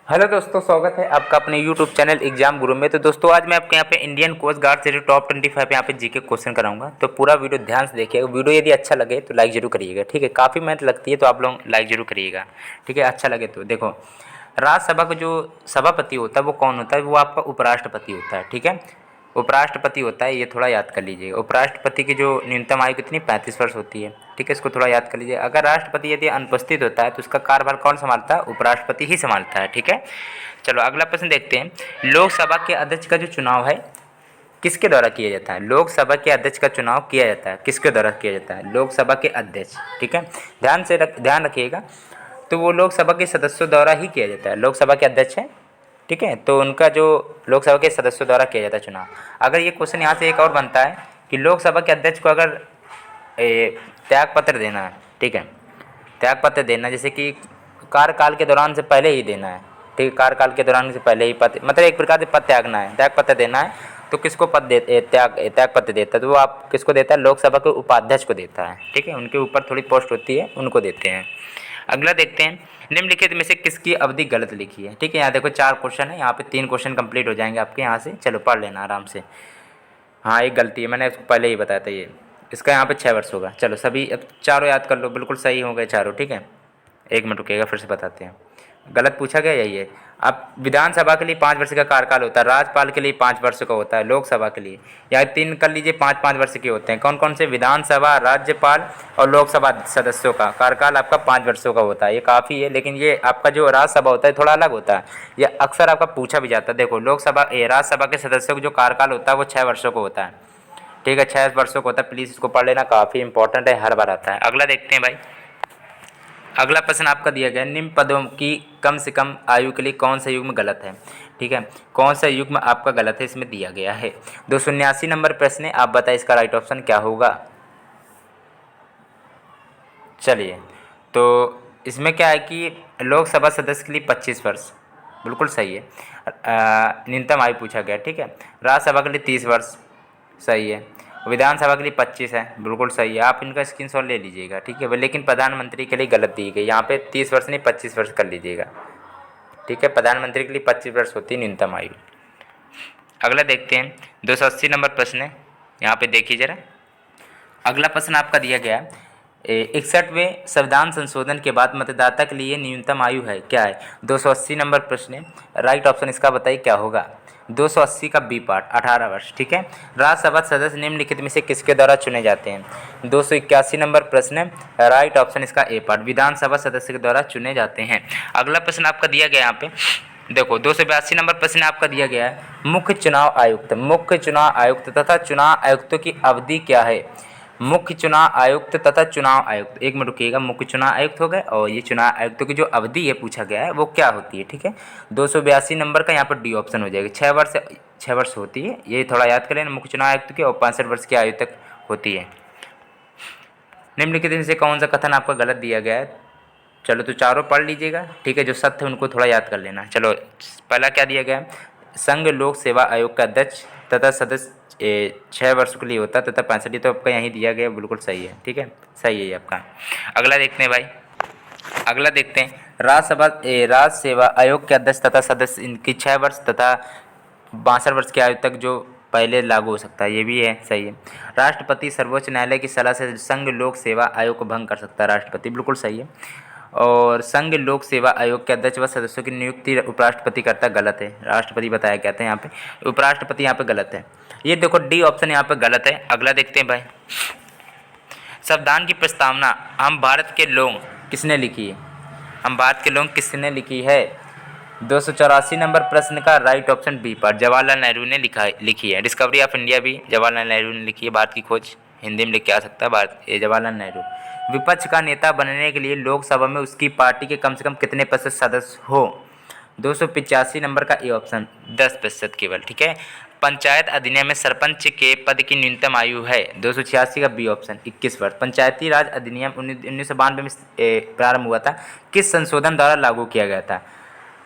Hello दोस्तों, स्वागत है आपका अपने यूट्यूब चैनल एग्जाम गुरु में। तो दोस्तों आज मैं आपके यहाँ पे इंडियन कोस्ट गार्ड से जो टॉप 25 यहाँ पे जीके क्वेश्चन कराऊंगा। तो पूरा वीडियो ध्यान से देखिएगा। वीडियो यदि अच्छा लगे तो लाइक जरूर करिएगा, ठीक है। काफ़ी मेहनत लगती है तो आप लोग लाइक जरूर करिएगा, ठीक है। अच्छा लगे तो देखो, राज्यसभा का जो सभापति होता है वो कौन होता है? वो आपका उपराष्ट्रपति होता है, ठीक है। उपराष्ट्रपति होता है, ये थोड़ा याद कर लीजिएगा। उपराष्ट्रपति की जो न्यूनतम आयु कितनी 35 वर्ष होती है, ठीक है। इसको थोड़ा याद कर लीजिए। अगर राष्ट्रपति यदि अनुपस्थित होता है तो उसका कार्यभार कौन संभालता है? उपराष्ट्रपति ही संभालता है, ठीक है। चलो अगला प्रश्न देखते हैं। लोकसभा के अध्यक्ष का जो चुनाव है किसके द्वारा किया जाता है? लोकसभा के अध्यक्ष का चुनाव किया जाता है, किसके द्वारा किया जाता है? लोकसभा के अध्यक्ष, ठीक है। ध्यान रखिएगा। तो वो लोकसभा के सदस्यों द्वारा ही किया जाता है। लोकसभा के अध्यक्ष हैं, ठीक है। तो उनका जो लोकसभा के सदस्यों द्वारा किया जाता है चुनाव। अगर ये क्वेश्चन यहाँ से एक और बनता है कि लोकसभा के अध्यक्ष को अगर त्यागपत्र देना है, ठीक है। त्यागपत्र देना जैसे कि कार्यकाल के दौरान से पहले ही देना है, ठीक है। कार्यकाल के दौरान से पहले ही पद, मतलब एक प्रकार से पद त्यागना है, त्यागपत्र देना है। तो किसको त्यागपत्र देता है? तो वो आप किसको देता है? लोकसभा के उपाध्यक्ष को देता है, ठीक है। उनके ऊपर थोड़ी पोस्ट होती है, उनको देते हैं। अगला देखते हैं, निम्नलिखित में से किसकी अवधि गलत लिखी है, ठीक है। यहाँ देखो 4 क्वेश्चन है, यहाँ पे 3 क्वेश्चन कंप्लीट हो जाएंगे आपके यहाँ से। चलो पढ़ लेना आराम से। हाँ एक गलती है, मैंने उसको पहले ही बताया था। ये इसका यहाँ पे 6 वर्ष होगा। चलो सभी अब चारों याद कर लो, बिल्कुल सही हो गए चारों, ठीक है। 1 मिनट रुकिएगा, फिर से बताते हैं। गलत पूछा गया यही है। अब विधानसभा के लिए 5 वर्ष का कार्यकाल होता है, राज्यपाल के लिए 5 वर्ष का होता है, लोकसभा के लिए या 3 कर लीजिए, 5-5 वर्ष के होते हैं। कौन कौन से? विधानसभा, राज्यपाल और लोकसभा सदस्यों का कार्यकाल आपका 5 वर्षों का होता है। ये काफ़ी है, लेकिन ये आपका जो राज्यसभा होता है थोड़ा अलग होता है। ये अक्सर आपका पूछा भी जाता है। देखो राज्यसभा के सदस्यों का जो कार्यकाल होता है वो 6 वर्षों का होता है, ठीक है। 6 वर्षों का होता है। प्लीज़ इसको पढ़ लेना, काफ़ी इंपॉर्टेंट है, हर बार आता है। अगला देखते हैं भाई। अगला प्रश्न आपका दिया गया, निम्न पदों की कम से कम आयु के लिए कौन सा युग्म गलत है, ठीक है। कौन सा युग्म आपका गलत है इसमें दिया गया है। 279 नंबर प्रश्न है, आप बताइए इसका राइट ऑप्शन क्या होगा। चलिए, तो इसमें क्या है कि लोकसभा सदस्य के लिए 25 वर्ष, बिल्कुल सही है। न्यूनतम आयु पूछा गया, ठीक है। राज्यसभा के लिए 30 वर्ष, सही है। विधानसभा के लिए 25 है, बिल्कुल सही है। आप इनका स्क्रीनशॉट ले लीजिएगा, ठीक है। लेकिन प्रधानमंत्री के लिए गलत दी गई, यहाँ पे 30 वर्ष नहीं 25 वर्ष कर लीजिएगा, ठीक है। प्रधानमंत्री के लिए 25 वर्ष होती है न्यूनतम आयु। अगला देखते हैं, 280 नंबर प्रश्न है, यहाँ पे देखिए जरा। अगला प्रश्न आपका दिया गया है, 61वें संविधान संशोधन के बाद मतदाता के लिए न्यूनतम आयु है, क्या है? 280 नंबर प्रश्न है, राइट ऑप्शन इसका बताइए क्या होगा। 280 का बी पार्ट 18 वर्ष, ठीक है। राज्यसभा सदस्य निम्नलिखित में से किसके द्वारा चुने जाते हैं? 281 नंबर प्रश्न है, राइट ऑप्शन इसका ए पार्ट, विधानसभा सदस्य के द्वारा चुने जाते हैं। अगला प्रश्न आपका दिया गया यहाँ पे, देखो 282 नंबर प्रश्न आपका दिया गया है, मुख्य चुनाव आयुक्त तथा चुनाव आयुक्तों की अवधि क्या है? मुख्य चुनाव आयुक्त तथा चुनाव आयुक्त, 1 मिनट रुकिएगा। मुख्य चुनाव आयुक्त हो गए और ये चुनाव आयुक्तों की जो अवधि है पूछा गया है वो क्या होती है, ठीक है। 282 नंबर का यहाँ पर डी ऑप्शन हो जाएगा। 6 वर्ष होती है, ये थोड़ा याद कर लेना मुख्य चुनाव आयुक्त की, और 65 वर्ष की आयु तक होती है। निम्नलिखित में से कौन सा कथन आपका गलत दिया गया है? चलो तो चारों पढ़ लीजिएगा, ठीक है। जो सत्य है उनको थोड़ा याद कर लेना। चलो पहला क्या दिया गया है, संघ लोक सेवा आयोग का अध्यक्ष तथा सदस्य 6 वर्ष के लिए होता है तथा 65, तो आपका यहीं दिया गया, बिल्कुल सही है, ठीक है। सही है ये आपका। अगला देखते हैं भाई, अगला देखते हैं, राज्य सेवा आयोग के अध्यक्ष तथा सदस्य इनकी 6 वर्ष तथा 62 वर्ष की आयु तक जो पहले लागू हो सकता है, ये भी है, सही है। राष्ट्रपति सर्वोच्च न्यायालय की सलाह से संघ लोक सेवा आयोग को भंग कर सकता है, राष्ट्रपति, बिल्कुल सही है। और संघ लोक सेवा आयोग के अध्यक्ष व सदस्यों की नियुक्ति उपराष्ट्रपति करता, गलत है। राष्ट्रपति बताया क्या था यहाँ पे, उपराष्ट्रपति यहाँ पे गलत है। ये देखो डी ऑप्शन यहाँ पे गलत है। अगला देखते हैं भाई, संविधान की प्रस्तावना हम भारत के लोग किसने लिखी है? हम भारत के लोग किसने लिखी है? 284 नंबर प्रश्न का राइट ऑप्शन बी पर जवाहरलाल नेहरू ने लिखी है। डिस्कवरी ऑफ इंडिया भी जवाहरलाल नेहरू ने लिखी है। भारत की खोज हिंदी में लिख के आ सकता है, जवाहरलाल नेहरू। विपक्ष का नेता बनने के लिए लोकसभा में उसकी पार्टी के कम से कम कितने प्रतिशत सदस्य हो? 285 नंबर का ए ऑप्शन 10% केवल, ठीक है। पंचायत अधिनियम में सरपंच के पद की न्यूनतम आयु है, 286 का बी ऑप्शन 21 वर्ष। पंचायती राज अधिनियम 1992 में प्रारंभ हुआ था, किस संशोधन द्वारा लागू किया गया था?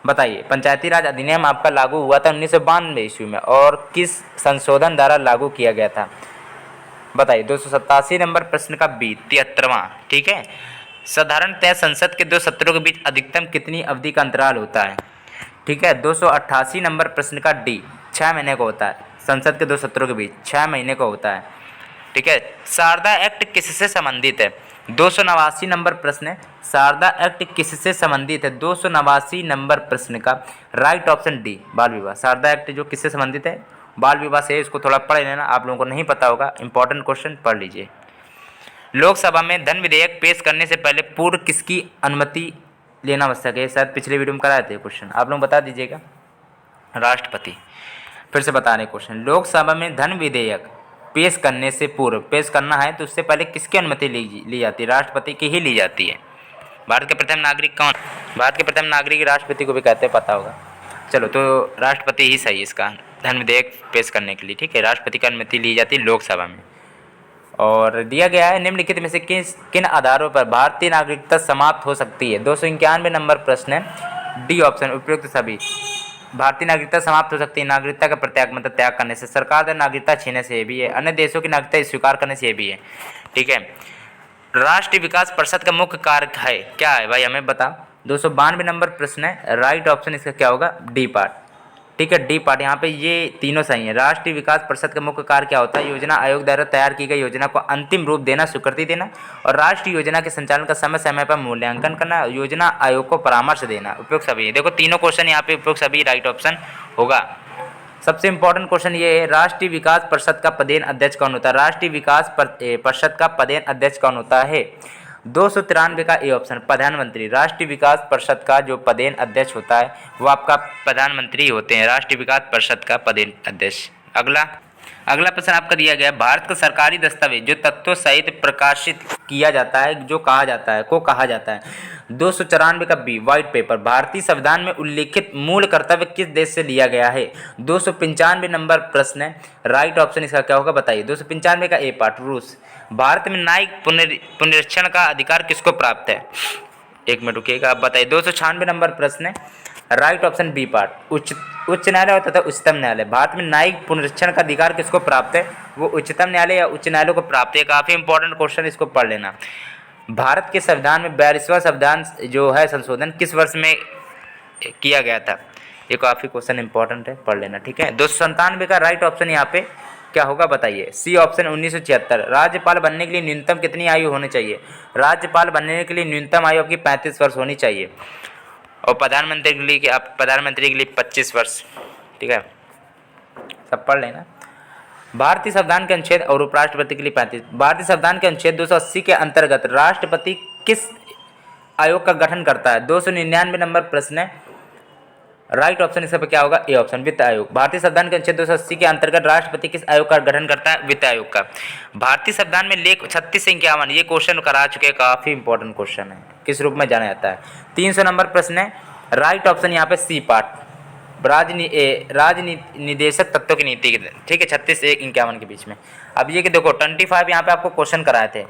बताइए, पंचायती राज अधिनियम आपका लागू हुआ था 1992 ईस्वी में, और किस संशोधन द्वारा लागू किया गया था? बताइए। 287 नंबर प्रश्न का बी 73वां, ठीक है। साधारणतः संसद के 2 सत्रों के बीच अधिकतम कितनी अवधि का अंतराल होता है? ठीक है। 288 नंबर प्रश्न का डी 6 महीने का होता है, संसद के 2 सत्रों के बीच 6 महीने का होता है, ठीक है। शारदा एक्ट किससे संबंधित है? 289 नंबर प्रश्न है, शारदा एक्ट किससे संबंधित है? 289 नंबर प्रश्न का राइट ऑप्शन डी बाल विवाह। शारदा एक्ट जो किससे संबंधित है? बाल विवाह से। इसको थोड़ा पढ़ लेना, आप लोगों को नहीं पता होगा, इंपॉर्टेंट क्वेश्चन पढ़ लीजिए। लोकसभा में धन विधेयक पेश करने से पहले पूर्व किसकी अनुमति लेना आवश्यक है? शायद पिछले वीडियो में कराए थे क्वेश्चन, आप लोग बता दीजिएगा। राष्ट्रपति। फिर से बता रहे क्वेश्चन, लोकसभा में धन विधेयक पेश करने से पूर्व, पेश करना है तो उससे पहले किसकी अनुमति ली जाती है? राष्ट्रपति की ही ली जाती है। भारत के प्रथम नागरिक कौन? भारत के प्रथम नागरिक राष्ट्रपति को भी कहते हैं, पता होगा। चलो, तो राष्ट्रपति ही सही इसका धन विधेयक पेश करने के लिए, ठीक है। राष्ट्रपति की अनुमति ली जाती है लोकसभा में। और दिया गया है, निम्नलिखित में से किन आधारों पर भारतीय नागरिकता समाप्त हो सकती है? 291 नंबर प्रश्न है, डी ऑप्शन उपयुक्त सभी। भारतीय नागरिकता समाप्त हो सकती है नागरिकता का प्रत्याग मतलब त्याग करने से, सरकार द्वारा नागरिकता छीनने से, ये भी है, अन्य देशों की नागरिकता स्वीकार करने से, ये भी है, ठीक है। राष्ट्रीय विकास परिषद का मुख्य कार्य है क्या है भाई, हमें बता। 292 नंबर प्रश्न है, राइट ऑप्शन इसका क्या होगा? डी पार्ट, ठीक है। डी पार्ट, यहाँ पे ये तीनों सही है। राष्ट्रीय विकास परिषद का मुख्य कार्य क्या होता है? योजना आयोग द्वारा तैयार की गई योजना को अंतिम रूप देना, स्वीकृति देना और राष्ट्रीय योजना के संचालन का समय समय पर मूल्यांकन करना, योजना आयोग को परामर्श देना। उपयुक्त सभी, देखो तीनों क्वेश्चन यहाँ पे उपयुक्त सभी राइट ऑप्शन होगा। सबसे इंपॉर्टेंट क्वेश्चन ये है, राष्ट्रीय विकास परिषद का पदेन अध्यक्ष कौन होता है? राष्ट्रीय विकास परिषद का पदेन अध्यक्ष कौन होता है? 293 का ए ऑप्शन, प्रधानमंत्री। राष्ट्रीय विकास परिषद का जो पदेन अध्यक्ष होता है वो आपका प्रधानमंत्री होते हैं, राष्ट्रीय विकास परिषद का पदेन अध्यक्ष। अगला प्रश्न आपका दिया गया, भारत का सरकारी दस्तावेज जो तथ्यों सहित प्रकाशित किया जाता है को कहा जाता है? 294 का बी व्हाइट पेपर। भारतीय संविधान में उल्लिखित मूल कर्तव्य किस देश से लिया गया है? 295 नंबर प्रश्न है, राइट ऑप्शन इसका क्या होगा बताइए। 295 का ए पार्ट, रूस। भारत में न्यायिक पुनरीक्षण का अधिकार किसको प्राप्त है? एक मिनट रुकिएगा, आप बताइए। 296 नंबर प्रश्न है, राइट ऑप्शन बी पार्ट, उच्च न्यायालय तथा उच्चतम न्यायालय। भारत में न्यायिक पुनरीक्षण का अधिकार किसको प्राप्त है? वो उच्चतम न्यायालय या उच्च न्यायालय को प्राप्त है। काफ़ी इंपॉर्टेंट क्वेश्चन, इसको पढ़ लेना। भारत के संविधान में 42वां संविधान जो है संशोधन किस वर्ष में किया गया था? ये काफ़ी क्वेश्चन इंपॉर्टेंट है, पढ़ लेना, ठीक है। 297 का राइट ऑप्शन यहाँ पे क्या होगा बताइए। C option 1976। राज्यपाल बनने के लिए न्यूनतम कितनी आयु होनी चाहिए? राज्यपाल बनने के लिए न्यूनतम आयु आपकी 35 वर्ष होनी चाहिए और प्रधानमंत्री के लिए 25 वर्ष, ठीक है। सब पढ़ लेना। भारतीय संविधान के अनुच्छेद और उपराष्ट्रपति के लिए 35। भारतीय संविधान के अनुच्छेद 280 के अंतर्गत राष्ट्रपति किस आयोग का गठन करता है? 299 नंबर प्रश्न है, राइट ऑप्शन इसका क्या होगा? ए ऑप्शन, वित्त आयोग। भारतीय संविधान के अनुच्छेद 280 के अंतर्गत राष्ट्रपति किस आयोग का गठन करता है? वित्त आयोग का। भारतीय संविधान में लेख 36 से 51, ये क्वेश्चन करा चुके हैं, काफी इंपॉर्टेंट क्वेश्चन है, किस रूप में जाना जाता है? 300 नंबर प्रश्न है, राइट ऑप्शन यहाँ पे सी पार्ट, राजनिदेशक तत्वों की नीति, ठीक है। 36 से 51 के बीच में। अब ये कि देखो 25 यहाँ पे आपको क्वेश्चन कराए थे,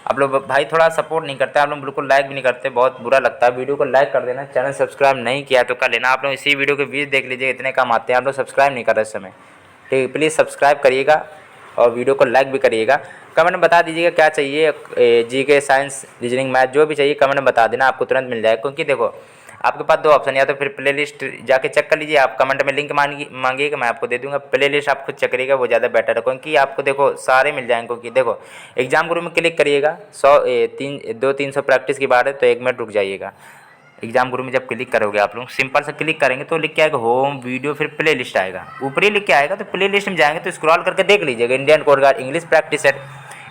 आप लोग भाई थोड़ा सपोर्ट नहीं करते, आप लोग बिल्कुल लाइक भी नहीं करते, बहुत बुरा लगता है। वीडियो को लाइक कर देना, चैनल सब्सक्राइब नहीं किया तो कर लेना। आप लोग इसी वीडियो के व्यूज देख लीजिए, इतने कम आते हैं, आप लोग सब्सक्राइब नहीं कर रहे इस समय, ठीक है। प्लीज़ सब्सक्राइब करिएगा और वीडियो को लाइक भी करिएगा। कमेंट में बता दीजिएगा क्या चाहिए, जीके, साइंस, रीजनिंग, मैथ, जो भी चाहिए कमेंट में बता देना, आपको तुरंत मिल जाएगा। क्योंकि देखो आपके पास 2 ऑप्शन, या तो फिर प्लेलिस्ट जाके चेक कर लीजिए, आप कमेंट में लिंक मांगिएगा, मैं आपको दे दूंगा। प्लेलिस्ट आप खुद चेक करिएगा, वो ज़्यादा बेटर है, क्योंकि आपको देखो सारे मिल जाएंगे। क्योंकि देखो एग्जाम गुरु में क्लिक करिएगा, 200-300 प्रैक्टिस की बात है, तो 1 मिनट रुक जाइएगा। एग्जाम गुरु में जब क्लिक करोगे आप लोग, सिंपल से क्लिक करेंगे तो लिख के आएगा होम वीडियो, फिर प्ले लिस्ट आएगा, ऊपर ही लिख के आएगा, तो प्ले लिस्ट में जाएंगे तो स्क्रॉल करके देख लीजिएगा। Indian coast guard English practice set,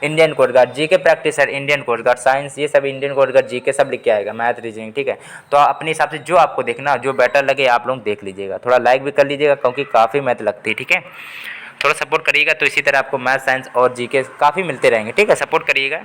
Indian coast guard GK practice set, Indian coast guard science, ये सब इंडियन कोस्ट गार्ड जीके सब लिख के आएगा, मैथ, रीजनिंग, ठीक है। तो अपने हिसाब से जो आपको देखना, जो बेटर लगे आप लोग देख लीजिएगा। थोड़ा लाइक भी कर लीजिएगा, क्योंकि काफ़ी मैथ लगती है, ठीक है। थोड़ा सपोर्ट करिएगा, तो इसी तरह आपको मैथ, साइंस और जीके काफ़ी मिलते रहेंगे, ठीक है। सपोर्ट करिएगा।